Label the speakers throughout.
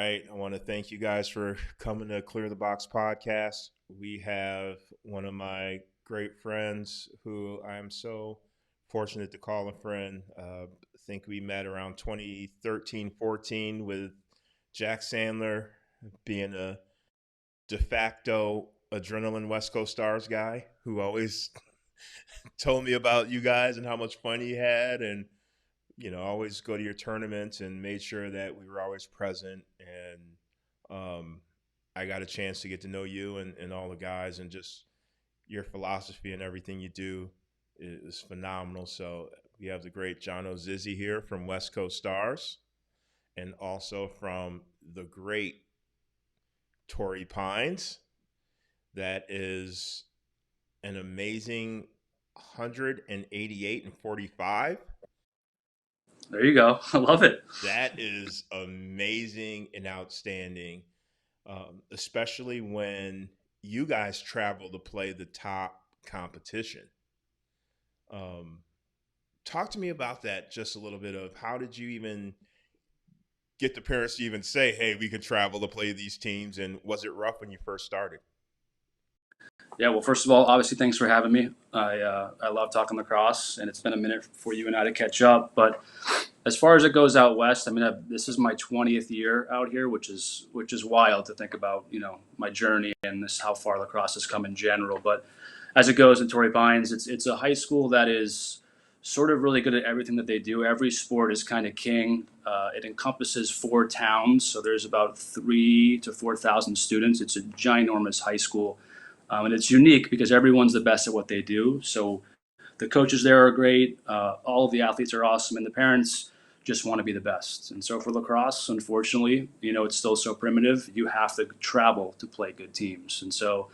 Speaker 1: right. I want to thank you guys for coming to Clear the Box podcast. We have one of my great friends who I'm so fortunate to call a friend. I think we met around 2013, 14 with Jack Sandler being a de facto adrenaline West Coast Starz guy who always told me about you guys and how much fun he had and always go to your tournaments and made sure that we were always present. And I got a chance to get to know you and all the guys, and just your philosophy and everything you do is phenomenal. So we have the great Jono Zissi here from West Coast Starz, and also from the great Torrey Pines. That is an amazing 188 and 45.
Speaker 2: There you go. I love it.
Speaker 1: That is amazing and outstanding, especially when you guys travel to play the top competition. Talk to me about that just a little bit. Of how did you even get the parents to even say, hey, we could travel to play these teams? And was it rough when you first started?
Speaker 2: Yeah, well, first of all, obviously, thanks for having me. I love talking lacrosse, and it's been a minute for you and I to catch up. But as far as it goes out west, I mean, this is my 20th year out here, which is wild to think about. My journey and this how far lacrosse has come in general. But as it goes in Torrey Pines, it's a high school that is sort of really good at everything that they do. Every sport is kind of king. It encompasses 4 towns, so there's about 3,000 to 4,000 students. It's a ginormous high school. And it's unique because everyone's the best at what they do. So the coaches there are great. All of the athletes are awesome, and the parents just want to be the best. And so for lacrosse, unfortunately, it's still so primitive. You have to travel to play good teams. And so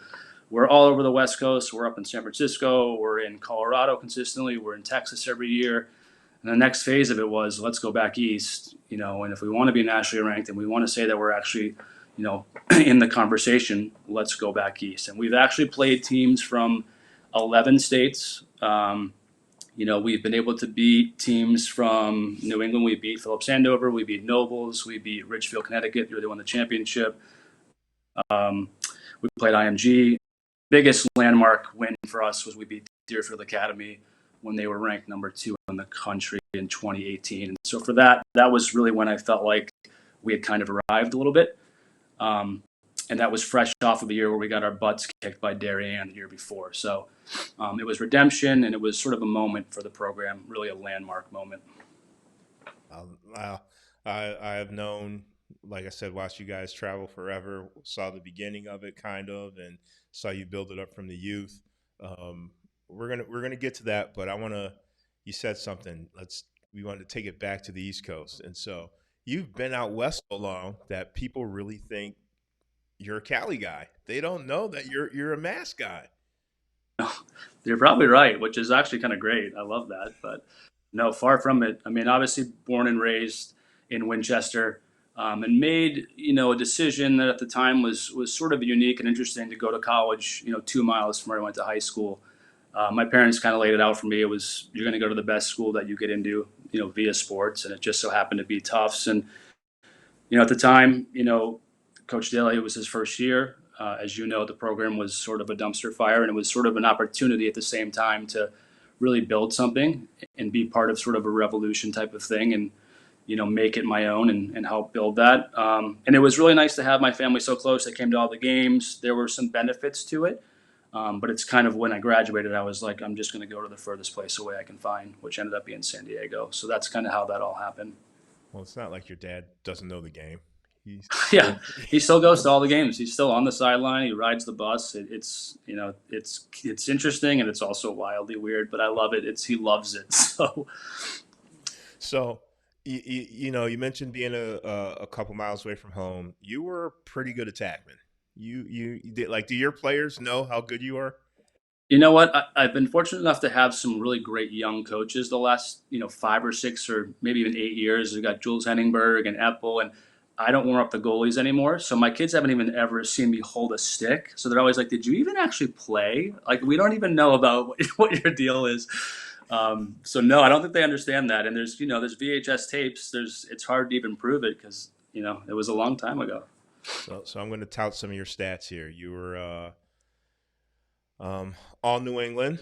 Speaker 2: we're all over the West Coast. We're up in San Francisco. We're in Colorado consistently. We're in Texas every year. And the next phase of it was, let's go back east. And if we want to be nationally ranked and we want to say that we're actually in the conversation, let's go back east. And we've actually played teams from 11 states. We've been able to beat teams from New England. We beat Phillips Andover. We beat Nobles. We beat Ridgefield, Connecticut. They won the championship. We played IMG. Biggest landmark win for us was we beat Deerfield Academy when they were ranked number 2 in the country in 2018. And so for that was really when I felt like we had kind of arrived a little bit. And that was fresh off of a year where we got our butts kicked by Darien the year before. So it was redemption, and it was sort of a moment for the program, really a landmark moment.
Speaker 1: I have known, like I said, watched you guys travel forever, saw the beginning of it kind of, and saw you build it up from the youth. We're gonna get to that, but you said something. We wanted to take it back to the East Coast. And so you've been out west so long that people really think you're a Cali guy. They don't know that you're a Mass guy.
Speaker 2: You're probably right, which is actually kind of great. I love that. But no, far from it. I mean, obviously born and raised in Winchester, and made, a decision that at the time was sort of unique and interesting to go to college, 2 miles from where I went to high school. My parents kind of laid it out for me. It was, you're going to go to the best school that you get into, via sports. And it just so happened to be Tufts. And, at the time, Coach Daly, it was his first year. As you know, the program was sort of a dumpster fire, and it was sort of an opportunity at the same time to really build something and be part of sort of a revolution type of thing, and, make it my own and help build that. And it was really nice to have my family so close. They came to all the games. There were some benefits to it. But it's kind of when I graduated, I was like, I'm just going to go to the furthest place away I can find, which ended up being San Diego. So that's kind of how that all happened.
Speaker 1: Well, it's not like your dad doesn't know the game.
Speaker 2: Yeah, he still goes to all the games. He's still on the sideline. He rides the bus. It's interesting, and it's also wildly weird, but I love it. He loves it.
Speaker 1: So you mentioned being a couple miles away from home. You were a pretty good attackman. You did, do your players know how good you are?
Speaker 2: You know what? I've been fortunate enough to have some really great young coaches the last 5 or 6 or maybe even 8 years. We've got Jules Henningberg and Epple, and I don't warm up the goalies anymore. So my kids haven't even ever seen me hold a stick. So they're always like, did you even actually play? We don't even know about what your deal is. So no, I don't think they understand that. And there's VHS tapes. It's hard to even prove it because it was a long time ago.
Speaker 1: So I'm going to tout some of your stats here. You were all New England,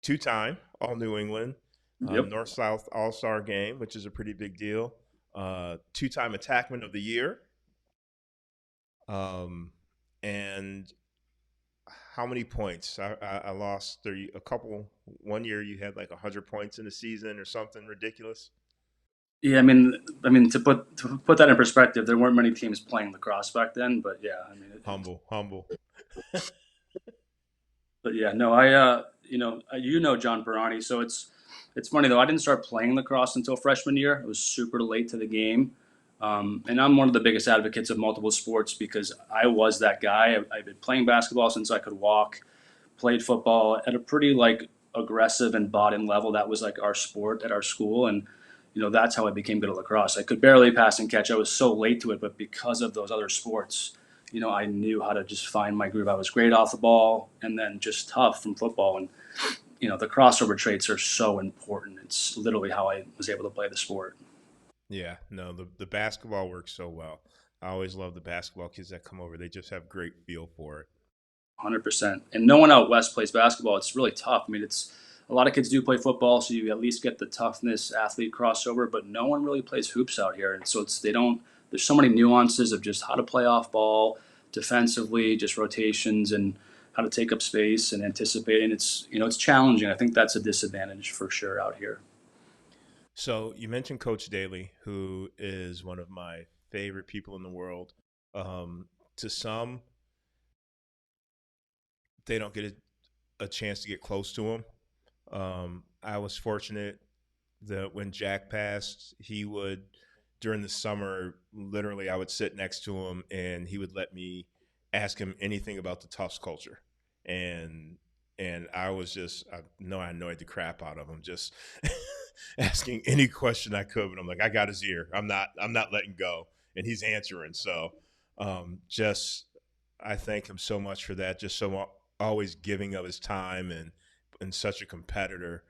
Speaker 1: two-time all New England,
Speaker 2: Yep.
Speaker 1: North South All Star game, which is a pretty big deal. Two-time Attackman of the Year. And how many points? I lost a couple. One year you had like 100 points in the season or something ridiculous.
Speaker 2: Yeah, I mean to put that in perspective, there weren't many teams playing lacrosse back then, but yeah, I mean,
Speaker 1: Humble, humble.
Speaker 2: but yeah, no, John Perani, so it's funny though. I didn't start playing lacrosse until freshman year. I was super late to the game, and I'm one of the biggest advocates of multiple sports because I was that guy. I've been playing basketball since I could walk. Played football at a pretty like aggressive and bought in level. That was like our sport at our school, and that's how I became good at lacrosse. I could barely pass and catch. I was so late to it, but because of those other sports, I knew how to just find my groove. I was great off the ball, and then just tough from football. And the crossover traits are so important. It's literally how I was able to play the sport.
Speaker 1: Yeah, no, the basketball works so well. I always love the basketball kids that come over. They just have great feel for it.
Speaker 2: 100%. And no one out west plays basketball. It's really tough. I mean, it's a lot of kids do play football, so you at least get the toughness athlete crossover, but no one really plays hoops out here. And so they don't, there's so many nuances of just how to play off ball defensively, just rotations and how to take up space and anticipating. It's challenging. I think that's a disadvantage for sure out here.
Speaker 1: So you mentioned Coach Daly, who is one of my favorite people in the world. To some, they don't get a chance to get close to him. I was fortunate that when Jack passed, he would, during the summer, literally, I would sit next to him and he would let me ask him anything about the Tufts culture. And I was just, I know I annoyed the crap out of him, just asking any question I could. But I'm like, I got his ear. I'm not letting go, and he's answering. So, just I thank him so much for that. Just so always giving of his time and such a competitor.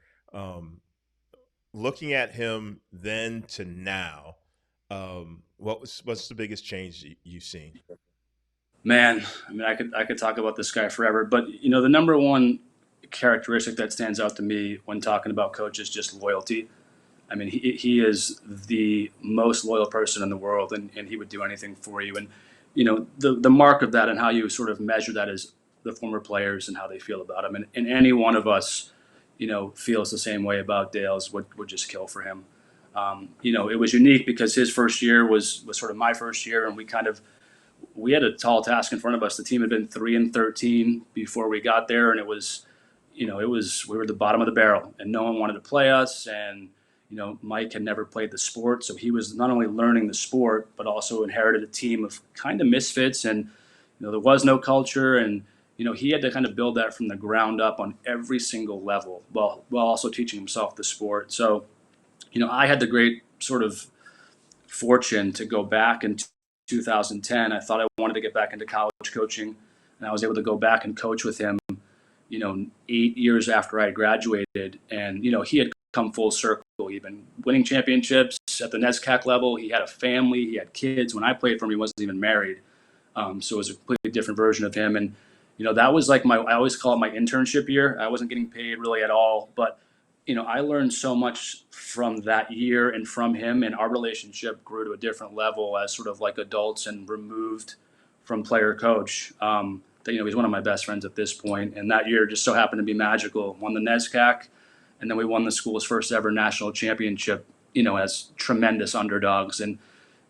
Speaker 1: Looking at him then to now, what's the biggest change you've seen?
Speaker 2: Man, I mean, I could talk about this guy forever, but the number one characteristic that stands out to me when talking about Coach is just loyalty. I mean, he is the most loyal person in the world, and he would do anything for you. And the mark of that and how you sort of measure that is the former players and how they feel about him. And any one of us, feels the same way about Dale's would just kill for him. It was unique because his first year was sort of my first year, and we had a tall task in front of us. The team had been 3-13 before we got there, and it was we were at the bottom of the barrel, and no one wanted to play us. And Mike had never played the sport, so he was not only learning the sport but also inherited a team of kind of misfits, and there was no culture, and he had to kind of build that from the ground up on every single level, while also teaching himself the sport. So I had the great sort of fortune to go back in 2010. I thought I wanted to get back into college coaching, and I was able to go back and coach with him 8 years after I graduated. And he had come full circle. He'd been winning championships at the NESCAC level. He had a family. He had kids. When I played for him, he wasn't even married. So it was a completely different version of him. And that was like I always call it my internship year. I wasn't getting paid really at all, but I learned so much from that year and from him, and our relationship grew to a different level as sort of like adults and removed from player coach. That he's one of my best friends at this point, and that year just so happened to be magical. Won the NESCAC, and then we won the school's first ever national championship. As tremendous underdogs, and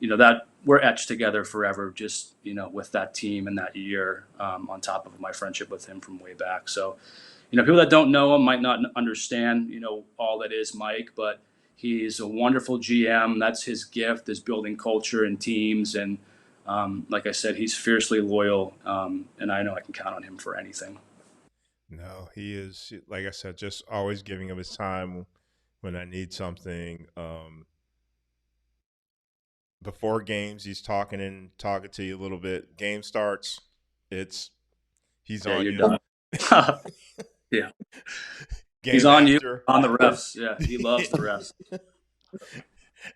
Speaker 2: that we're etched together forever. Just with that team and that year, on top of my friendship with him from way back. So people that don't know him might not understand, all that is Mike, but he's a wonderful GM. That's his gift, is building culture and teams. And like I said, he's fiercely loyal, and I know I can count on him for anything.
Speaker 1: No, he is, like I said, just always giving of his time when I need something. Before games, he's talking to you a little bit. Game starts, he's
Speaker 2: Yeah,
Speaker 1: on
Speaker 2: you're
Speaker 1: you.
Speaker 2: done. Yeah, he's
Speaker 1: Game
Speaker 2: on you,
Speaker 1: after,
Speaker 2: on the refs. Yeah, he loves the refs.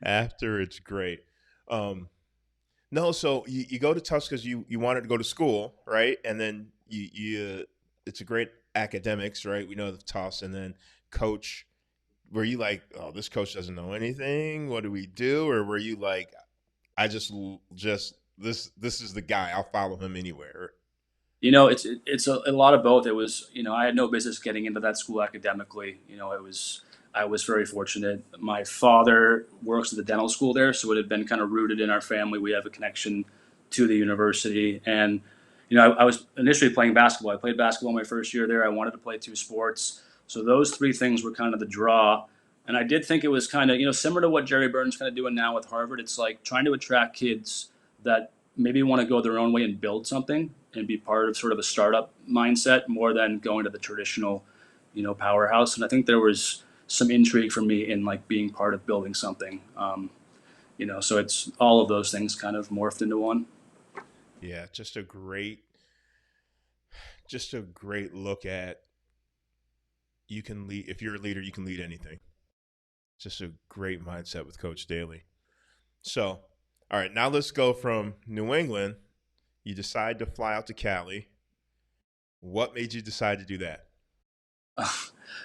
Speaker 1: after it's great. Um, No, so you go to Tufts because you wanted to go to school, right? And then it's a great academics, right? We know the Tufts, and then coach. Were you like, oh, this coach doesn't know anything? What do we do? Or were you like, I just this is the guy. I'll follow him anywhere.
Speaker 2: It's a lot of both. It was, I had no business getting into that school academically. I was very fortunate. My father works at the dental school there, so it had been kind of rooted in our family. We have a connection to the university, and I was initially playing basketball. I played basketball my first year there. I wanted to play two sports, so those three things were kind of the draw. And I did think it was kind of similar to what Jerry Burton's kind of doing now with Harvard. It's like trying to attract kids that maybe want to go their own way and build something and be part of sort of a startup mindset more than going to the traditional, powerhouse. And I think there was some intrigue for me in like being part of building something. So it's all of those things kind of morphed into one.
Speaker 1: Yeah, just a great look at you can lead. If you're a leader, you can lead anything. Just a great mindset with Coach Daly. So, all right, now let's go from New England. You decide to fly out to Cali. What made you decide to do that?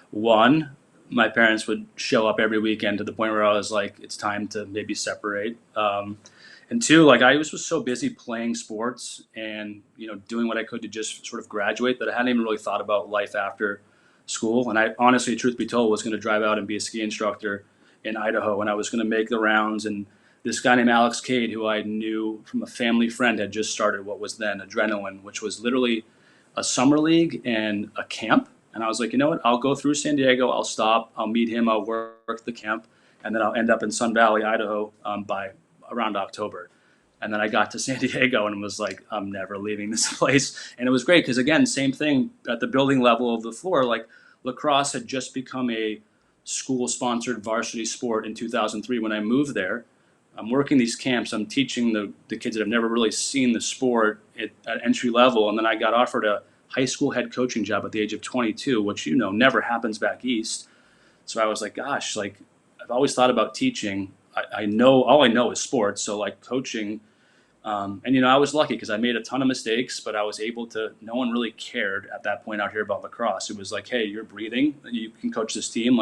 Speaker 2: One, my parents would show up every weekend to the point where I was like, it's time to maybe separate. And two, like I was so busy playing sports and doing what I could to just sort of graduate that I hadn't even really thought about life after school. And I honestly, truth be told, was going to drive out and be a ski instructor in Idaho, and I was going to make the rounds. And this guy named Alex Cade, who I knew from a family friend, had just started what was then Adrenaline, which was literally a summer league and a camp. And I was like, you know what? I'll go through San Diego. I'll stop. I'll meet him. I'll work the camp, and then I'll end up in Sun Valley, Idaho, by around October. And then I got to San Diego and was like, I'm never leaving this place. And it was great because, again, same thing at the building level of the floor. Like lacrosse had just become a school-sponsored varsity sport in 2003 when I moved there. I'm working these camps. I'm teaching the kids that have never really seen the sport at entry level. And then I got offered a high school head coaching job at the age of 22, which, never happens back east. So I was like, gosh, like I've always thought about teaching. I know all I know is sports. So like coaching. And I was lucky because I made a ton of mistakes, but I was able to. No one really cared at that point out here about lacrosse. It was like, hey, you're breathing. You can coach this team.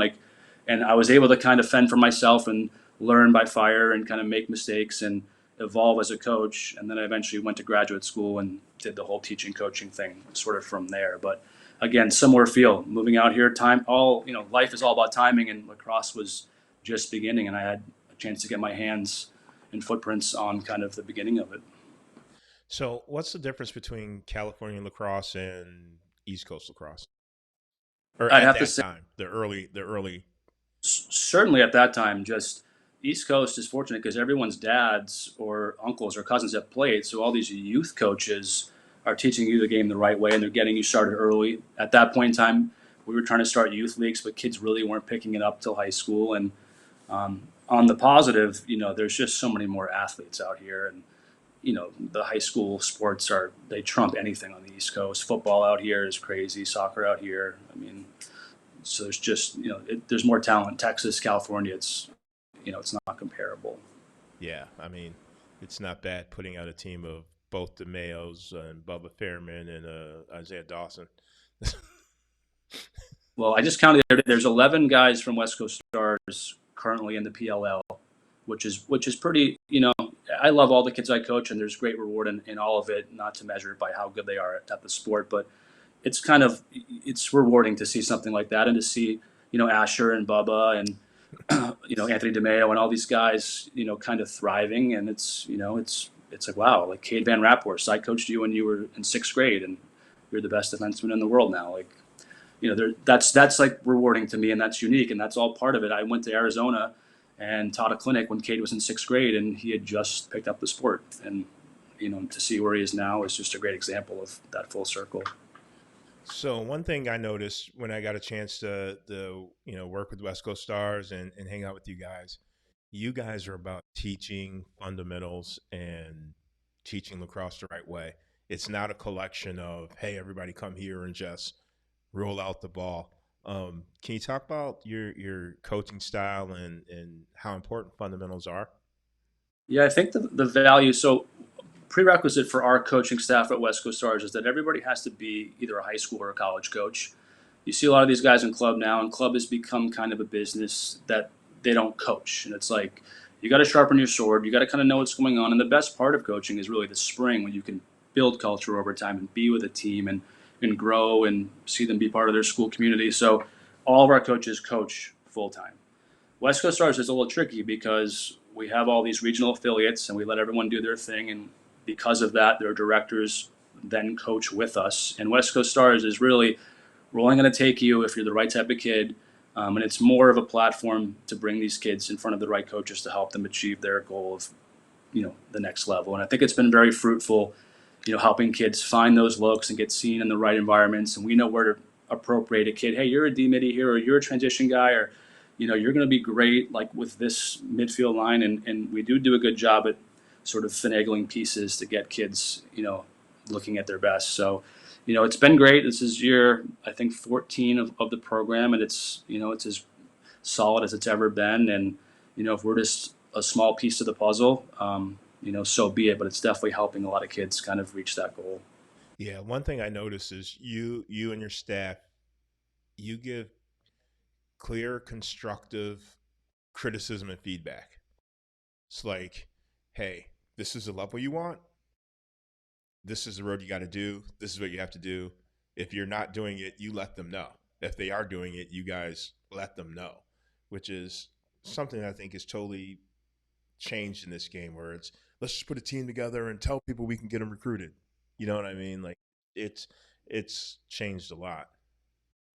Speaker 2: And I was able to kind of fend for myself and learn by fire and kind of make mistakes and evolve as a coach. And then I eventually went to graduate school and did the whole teaching coaching thing sort of from there. But again, similar feel. Moving out here, life is all about timing, and lacrosse was just beginning, and I had a chance to get my hands and footprints on kind of the beginning of it.
Speaker 1: So, what's the difference between California lacrosse and East Coast lacrosse? Or
Speaker 2: I'd
Speaker 1: at
Speaker 2: have to
Speaker 1: that
Speaker 2: say,
Speaker 1: time, the early.
Speaker 2: certainly at that time, just East Coast is fortunate because everyone's dads or uncles or cousins have played. So all these youth coaches are teaching you the game the right way, and they're getting you started early. At that point in time, we were trying to start youth leagues, but kids really weren't picking it up till high school. And on the positive, there's just so many more athletes out here, and the high school sports they trump anything on the East Coast. Football out here is crazy. Soccer out here. I mean, so there's just there's more talent. Texas, California, it's not comparable.
Speaker 1: Yeah, I mean, it's not bad putting out a team of both the Mayos and Bubba Fairman and Isaiah Dawson.
Speaker 2: Well, I just counted. There's 11 guys from West Coast Stars currently in the PLL, which is pretty. I love all the kids I coach, and there's great reward in all of it. Not to measure it by how good they are at the sport, but it's rewarding to see something like that and to see Asher and Bubba and Anthony DeMeo and all these guys kind of thriving, and it's like, wow, like Cade Van Rapport, I coached you when you were in sixth grade, and you're the best defenseman in the world now. Like that's like rewarding to me, and that's unique, and that's all part of it. I went to Arizona and taught a clinic when Cade was in sixth grade, and he had just picked up the sport, and to see where he is now is just a great example of that full circle.
Speaker 1: So one thing I noticed when I got a chance to work with West Coast Stars and hang out with you guys are about teaching fundamentals and teaching lacrosse the right way. It's not a collection of, hey, everybody come here and just roll out the ball. Can you talk about your coaching style and how important fundamentals are?
Speaker 2: Yeah, I think the value. So prerequisite for our coaching staff at West Coast Starz is that everybody has to be either a high school or a college coach. You see a lot of these guys in club now, and club has become kind of a business that they don't coach. And it's like, you got to sharpen your sword. You got to kind of know what's going on. And the best part of coaching is really the spring, when you can build culture over time and be with a team and grow and see them be part of their school community. So all of our coaches coach full time. West Coast Starz is a little tricky because we have all these regional affiliates and we let everyone do their thing. And because of that, their directors then coach with us. And West Coast Starz is really, we're only going to take you if you're the right type of kid. And it's more of a platform to bring these kids in front of the right coaches to help them achieve their goal of, the next level. And I think it's been very fruitful, helping kids find those looks and get seen in the right environments. And we know where to appropriate a kid. Hey, you're a D-midi here, or you're a transition guy, or, you're going to be great like with this midfield line. And we do a good job at sort of finagling pieces to get kids, looking at their best. So, it's been great. This is year, I think, 14 of the program, and it's as solid as it's ever been. And, if we're just a small piece of the puzzle, so be it. But it's definitely helping a lot of kids kind of reach that goal.
Speaker 1: Yeah, one thing I noticed is you and your staff, you give clear, constructive criticism and feedback. It's like, hey, this is the level you want. This is the road you got to do. This is what you have to do. If you're not doing it, you let them know. If they are doing it, you guys let them know, which is something I think is totally changed in this game, where it's, let's just put a team together and tell people we can get them recruited. You know what I mean? Like it's changed a lot.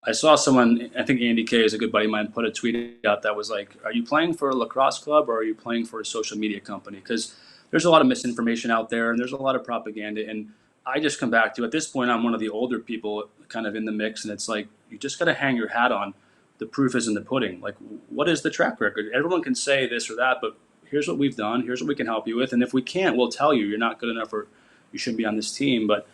Speaker 2: I saw someone, I think Andy K is a good buddy of mine, put a tweet out that was like, are you playing for a lacrosse club or are you playing for a social media company? Because there's a lot of misinformation out there and there's a lot of propaganda. And I just come back to, at this point, I'm one of the older people kind of in the mix. And it's like, you just got to hang your hat on. The proof is in the pudding. Like, what is the track record? Everyone can say this or that, but here's what we've done. Here's what we can help you with. And if we can't, we'll tell you you're not good enough or you shouldn't be on this team. But,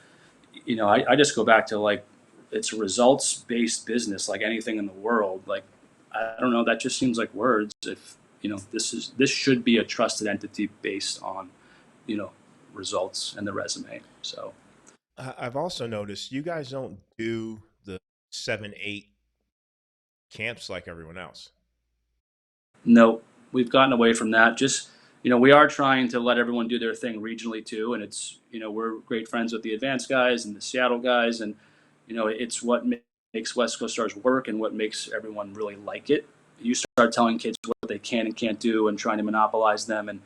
Speaker 2: I just go back to like, it's a results-based business, like anything in the world. Like, I don't know, that just seems like words. If this should be a trusted entity based on, results and the resume. So,
Speaker 1: I've also noticed you guys don't do the 7-8 camps like everyone else.
Speaker 2: No, we've gotten away from that. Just, we are trying to let everyone do their thing regionally too, and it's, we're great friends with the advanced guys and the Seattle guys, and it's what makes West Coast Starz work and what makes everyone really like it. You start telling kids what they can and can't do and trying to monopolize them, and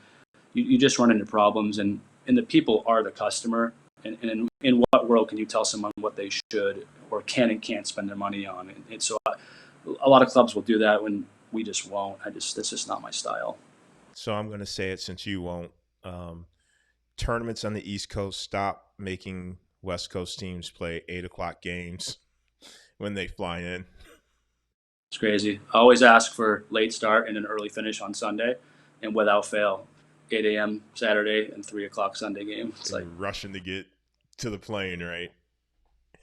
Speaker 2: you just run into problems. And the people are the customer. And in what world can you tell someone what they should or can and can't spend their money on? And so a lot of clubs will do that when we just won't. That's just not my style.
Speaker 1: So I'm going to say it since you won't. Tournaments on the East Coast, stop making West Coast teams play 8:00 games when they fly in.
Speaker 2: It's crazy. I always ask for late start and an early finish on Sunday, and without fail, 8 a.m. Saturday and 3:00 Sunday game. It's like
Speaker 1: rushing to get to the plane, right?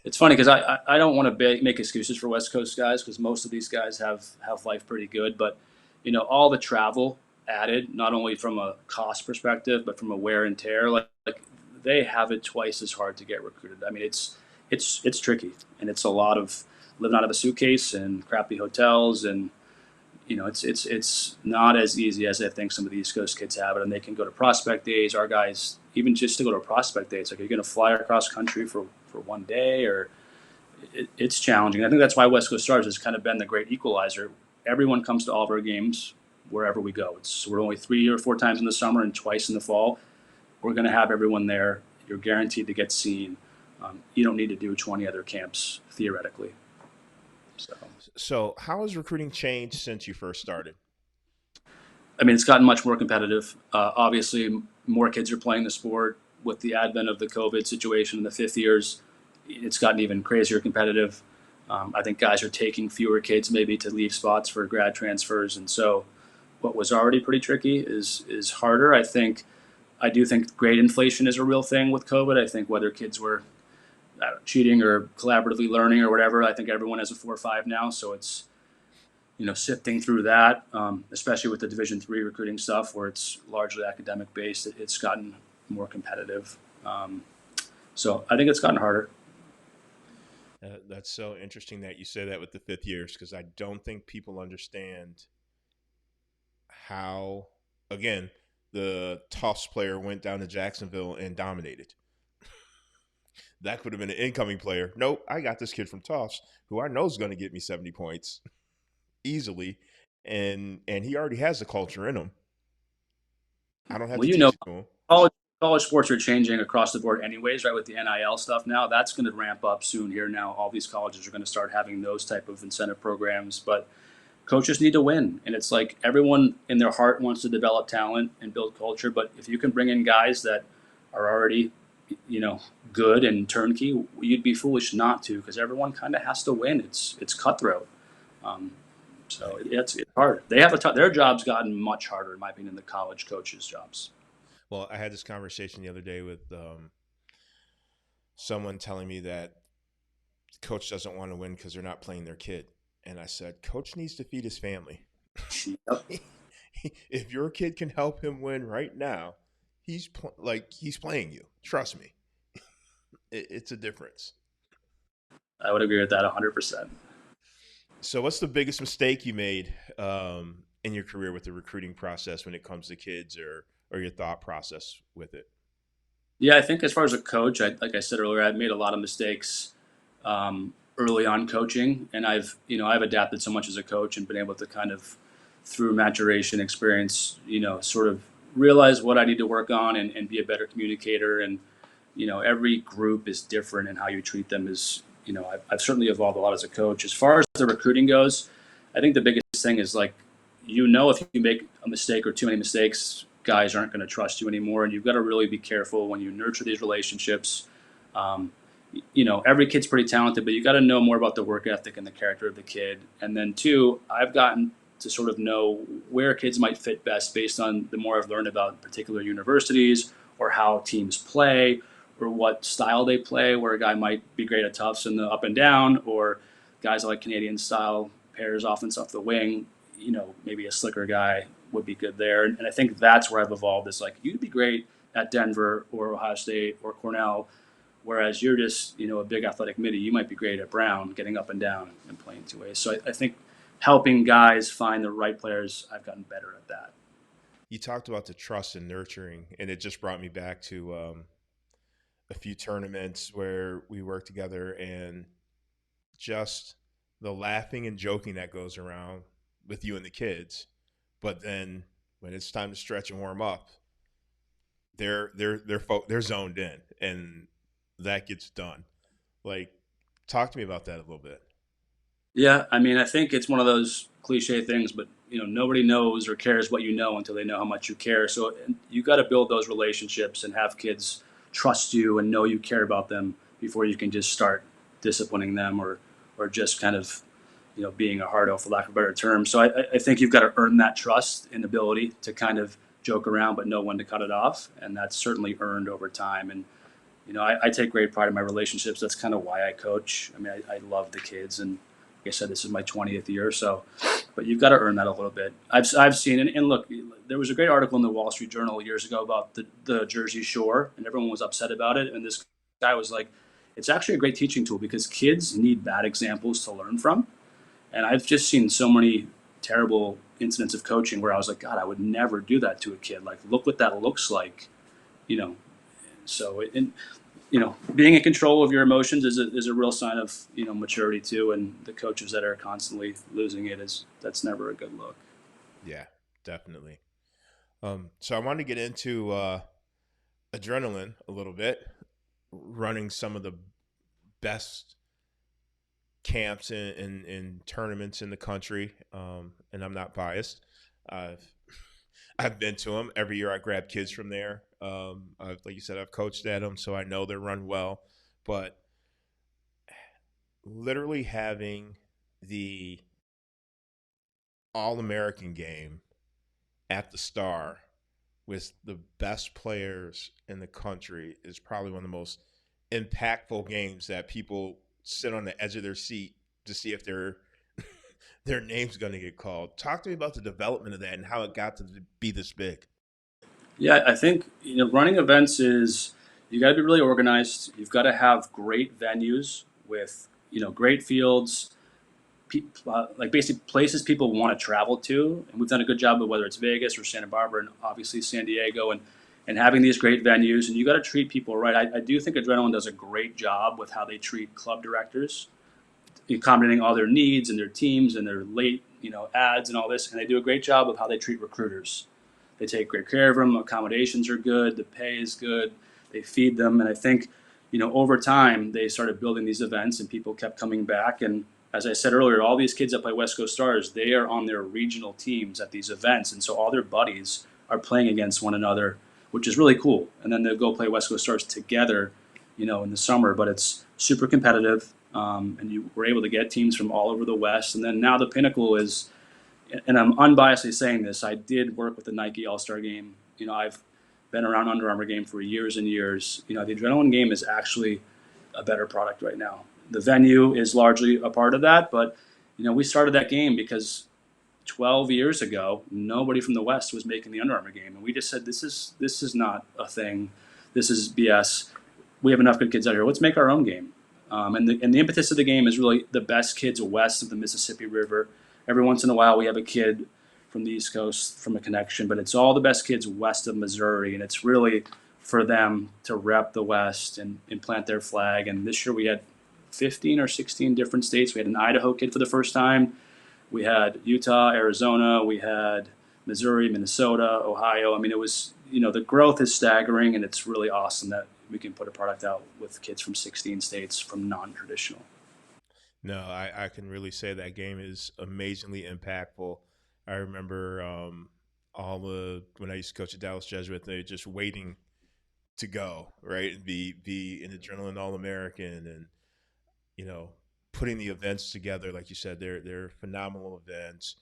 Speaker 2: It's funny because I don't want to make excuses for West Coast guys because most of these guys have life pretty good, but all the travel added, not only from a cost perspective but from a wear and tear, like they have it twice as hard to get recruited. I mean, it's tricky, and it's a lot of living out of a suitcase and crappy hotels, and it's not as easy as I think some of the East Coast kids have it. And they can go to prospect days. Our guys, even just to go to a prospect day, it's like, you're going to fly across country for one day, or it's challenging. I think that's why West Coast Starz has kind of been the great equalizer. Everyone comes to all of our games wherever we go. We're only 3 or 4 times in the summer and twice in the fall. We're going to have everyone there. You're guaranteed to get seen. You don't need to do 20 other camps theoretically.
Speaker 1: So how has recruiting changed since you first started?
Speaker 2: I mean, it's gotten much more competitive. Obviously, more kids are playing the sport. With the advent of the COVID situation in the fifth years, it's gotten even crazier competitive. I think guys are taking fewer kids maybe to leave spots for grad transfers. And so what was already pretty tricky is harder. I do think grade inflation is a real thing with COVID. I think whether kids were cheating or collaboratively learning or whatever, I think everyone has a 4.5 now. So it's, sifting through that, especially with the Division III recruiting stuff where it's largely academic based, it's gotten more competitive. So I think it's gotten harder.
Speaker 1: That's so interesting that you say that with the fifth years, because I don't think people understand how, again, the Tufts player went down to Jacksonville and dominated. That could have been an incoming player. Nope, I got this kid from Tufts who I know is going to get me 70 points easily, and he already has the culture in him. I don't have
Speaker 2: Well,
Speaker 1: to teach it to him.
Speaker 2: college sports are changing across the board, anyways, right? With the NIL stuff now, that's going to ramp up soon here. Now, all these colleges are going to start having those type of incentive programs, but coaches need to win, and it's like everyone in their heart wants to develop talent and build culture. But if you can bring in guys that are already, you know, good and turnkey, you'd be foolish not to, because everyone kind of has to win. It's cutthroat. Um, so it's hard. They have their job's gotten much harder, in my opinion, than the college coaches' jobs.
Speaker 1: Well, I had this conversation the other day with someone telling me that coach doesn't want to win because they're not playing their kid. And I said, coach needs to feed his family.
Speaker 2: Yep.
Speaker 1: If your kid can help him win right now, he's playing you. Trust me. It's a difference.
Speaker 2: I would agree with that 100%.
Speaker 1: So what's the biggest mistake you made in your career with the recruiting process when it comes to kids, or your thought process with it?
Speaker 2: Yeah, I think as far as a coach, like I said earlier, I've made a lot of mistakes early on coaching, and I've adapted so much as a coach and been able to kind of through maturation experience, sort of realize what I need to work on and be a better communicator. And every group is different, and how you treat them is I've certainly evolved a lot as a coach. As far as the recruiting goes, I think the biggest thing is like if you make a mistake or too many mistakes, guys aren't going to trust you anymore, and you've got to really be careful when you nurture these relationships. Um, every kid's pretty talented, but you got to know more about the work ethic and the character of the kid. And then two, I've gotten to sort of know where kids might fit best based on the more I've learned about particular universities or how teams play or what style they play, where a guy might be great at Tufts in the up and down, or guys like Canadian style pairs offense off the wing, maybe a slicker guy would be good there. And I think that's where I've evolved is like, you'd be great at Denver or Ohio State or Cornell, whereas you're just, a big athletic midi. You might be great at Brown, getting up and down and playing two ways. So I think helping guys find the right players, I've gotten better at that.
Speaker 1: You talked about the trust and nurturing, and it just brought me back to a few tournaments where we worked together, and just the laughing and joking that goes around with you and the kids. But then when it's time to stretch and warm up, they're zoned in, and that gets done. Like, talk to me about that a little bit.
Speaker 2: Yeah, I mean, I think it's one of those cliche things, but nobody knows or cares what you know until they know how much you care. So you got to build those relationships and have kids trust you and know you care about them before you can just start disciplining them or just kind of being a hardo, for lack of a better term. So I think you've got to earn that trust and ability to kind of joke around but know when to cut it off, and that's certainly earned over time. And I take great pride in my relationships. That's kind of why I coach. I mean, I love the kids, and like I said, this is my 20th year or so. But you've got to earn that a little bit. I've seen, and look, there was a great article in the Wall Street Journal years ago about the Jersey Shore, and everyone was upset about it. And this guy was like, it's actually a great teaching tool because kids need bad examples to learn from. And I've just seen so many terrible incidents of coaching where I was like, God, I would never do that to a kid. Like, look what that looks like, you know. So, being in control of your emotions is a real sign of maturity too. And the coaches that are constantly losing that's never a good look.
Speaker 1: Yeah, definitely. So I wanted to get into adrenaline a little bit, running some of the best camps in tournaments in the country, and I'm not biased. I've been to them every year. I grab kids from there. Like you said, I've coached at them, so I know they're run well. But literally having the All-American game at the Star with the best players in the country is probably one of the most impactful games that people sit on the edge of their seat to see if their name's going to get called. Talk to me about the development of that and how it got to be this big.
Speaker 2: Yeah, I think running events is you got to be really organized. You've got to have great venues with great fields, like basically places people want to travel to. And we've done a good job of whether it's Vegas or Santa Barbara and obviously San Diego and having these great venues. And you got to treat people right. I do think Adrenaline does a great job with how they treat club directors, accommodating all their needs and their teams and their late ads and all this. And they do a great job of how they treat recruiters. They take great care of them. Accommodations are good. The pay is good. They feed them. And I think, over time, they started building these events and people kept coming back. And as I said earlier, all these kids that play West Coast Starz, they are on their regional teams at these events. And so all their buddies are playing against one another, which is really cool. And then they'll go play West Coast Starz together, in the summer. But it's super competitive. And you were able to get teams from all over the West. And then now the pinnacle is, and I'm unbiasedly saying this, I did work with the Nike All-Star Game. I've been around Under Armour game for years and years. The Adrenaline game is actually a better product right now. The venue is largely a part of that, but we started that game because 12 years ago, nobody from the West was making the Under Armour game, and we just said this is not a thing. This is BS. We have enough good kids out here. Let's make our own game. And the impetus of the game is really the best kids west of the Mississippi River. Every once in a while, we have a kid from the East Coast from a connection, but it's all the best kids west of Missouri, and it's really for them to rep the West and plant their flag. And this year we had 15 or 16 different states. We had an Idaho kid for the first time. We had Utah, Arizona. We had Missouri, Minnesota, Ohio. I mean, it was, the growth is staggering, and it's really awesome that we can put a product out with kids from 16 states from non-traditional.
Speaker 1: No, I can really say that game is amazingly impactful. I remember when I used to coach at Dallas Jesuit, they just waiting to go, right, and be an Adrenaline All-American, and putting the events together. Like you said, they're phenomenal events.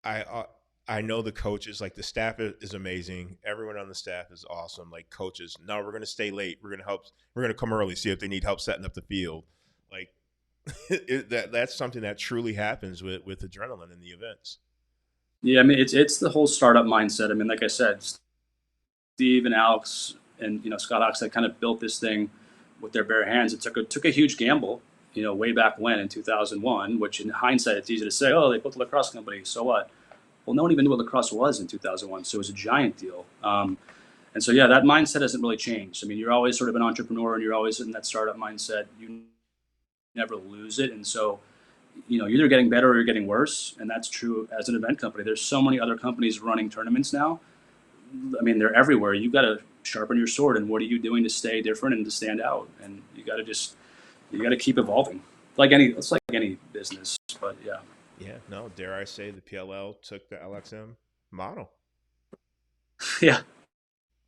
Speaker 1: I know the coaches, like the staff is amazing. Everyone on the staff is awesome. Like coaches, no, we're going to stay late. We're going to come early, see if they need help setting up the field. Like that's something that truly happens with Adrenaline in the events.
Speaker 2: Yeah, I mean, it's the whole startup mindset. I mean, like I said, Steve and Alex and Scott Hawks that kind of built this thing with their bare hands. It took a huge gamble, way back when in 2001. Which in hindsight, it's easy to say, oh, they built a lacrosse company, so what? Well, no one even knew what lacrosse was in 2001, so it was a giant deal. And so, yeah, that mindset hasn't really changed. I mean, you're always sort of an entrepreneur, and you're always in that startup mindset. You never lose it, and so you're either getting better or you're getting worse, and that's true as an event company. There's so many other companies running tournaments now. I mean, they're everywhere. You got to sharpen your sword, and what are you doing to stay different and to stand out? And you got to keep evolving. It's like any business, but yeah.
Speaker 1: Yeah, no, dare I say the PLL took the LXM model.
Speaker 2: Yeah,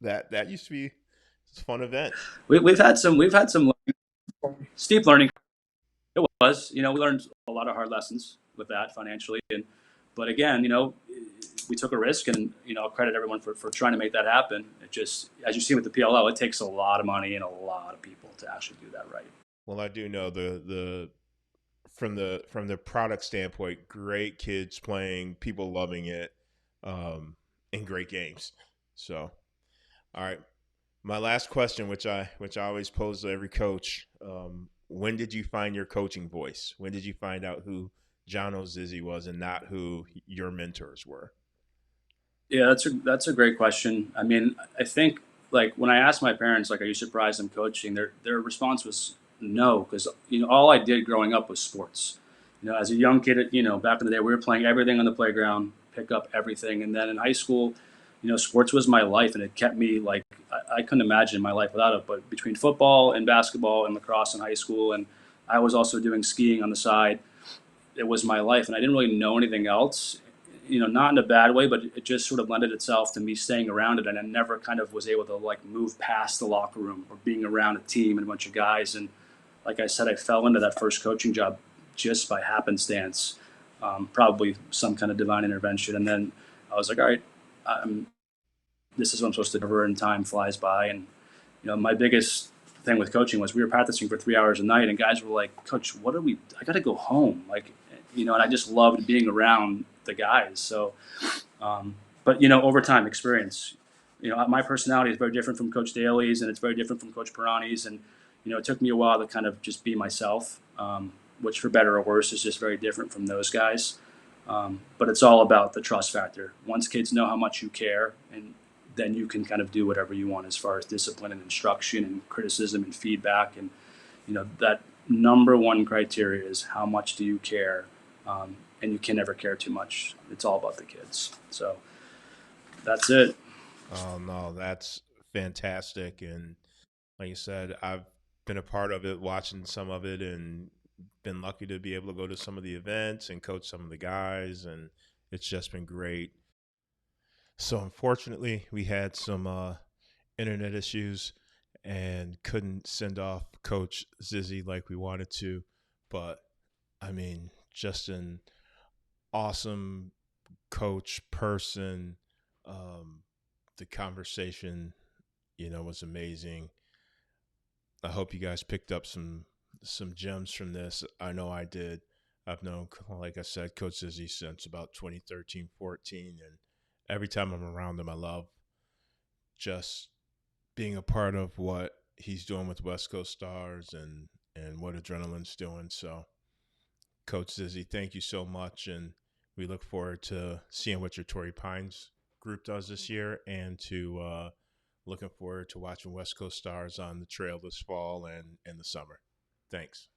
Speaker 1: that used to be a fun event.
Speaker 2: we've had some steep learning. It was, we learned a lot of hard lessons with that financially, but again, we took a risk, and I'll credit everyone for trying to make that happen. It just, as you see with the PLL, it takes a lot of money and a lot of people to actually do that right.
Speaker 1: Well, I do know the from the product standpoint, great kids playing, people loving it, and great games. So, all right, my last question, which I always pose to every coach. When did you find your coaching voice? When did you find out who Jono Zissi was and not who your mentors were?
Speaker 2: Yeah, that's a great question. I mean, I think like when I asked my parents, like, are you surprised I'm coaching? Their response was no, because all I did growing up was sports. As a young kid, back in the day, we were playing everything on the playground, pick up everything, and then in high school, sports was my life, and it kept me like I couldn't imagine my life without it. But between football and basketball and lacrosse in high school, and I was also doing skiing on the side, it was my life, and I didn't really know anything else. Not in a bad way, but it just sort of lended itself to me staying around it, and I never kind of was able to like move past the locker room or being around a team and a bunch of guys. And like I said, I fell into that first coaching job just by happenstance, probably some kind of divine intervention. And then I was like, all right, this is what I'm supposed to do. And time flies by. And my biggest thing with coaching was we were practicing for 3 hours a night, and guys were like, Coach, what are we? I got to go home. Like, and I just loved being around the guys. So But over time, experience. My personality is very different from Coach Daly's, and it's very different from Coach Pirani's, and it took me a while to kind of just be myself, which for better or worse is just very different from those guys. But it's all about the trust factor. Once kids know how much you care, and then you can kind of do whatever you want as far as discipline and instruction and criticism and feedback. And that number one criteria is how much do you care, and you can never care too much. It's all about the kids. So that's it.
Speaker 1: Oh no, that's fantastic. And like you said, I've been a part of it, watching some of it, and been lucky to be able to go to some of the events and coach some of the guys, and it's just been great. So unfortunately, we had some internet issues and couldn't send off Coach Zissi like we wanted to, but I mean, just an awesome coach person. The conversation, was amazing. I hope you guys picked up some gems from this. I know I did. I've known, like I said, Coach Zissi since about 2013, 14, and every time I'm around him, I love just being a part of what he's doing with West Coast Starz and what Adrenaline's doing. So, Coach Zissi, thank you so much, and we look forward to seeing what your Torrey Pines group does this year, and to looking forward to watching West Coast Starz on the trail this fall and in the summer. Thanks.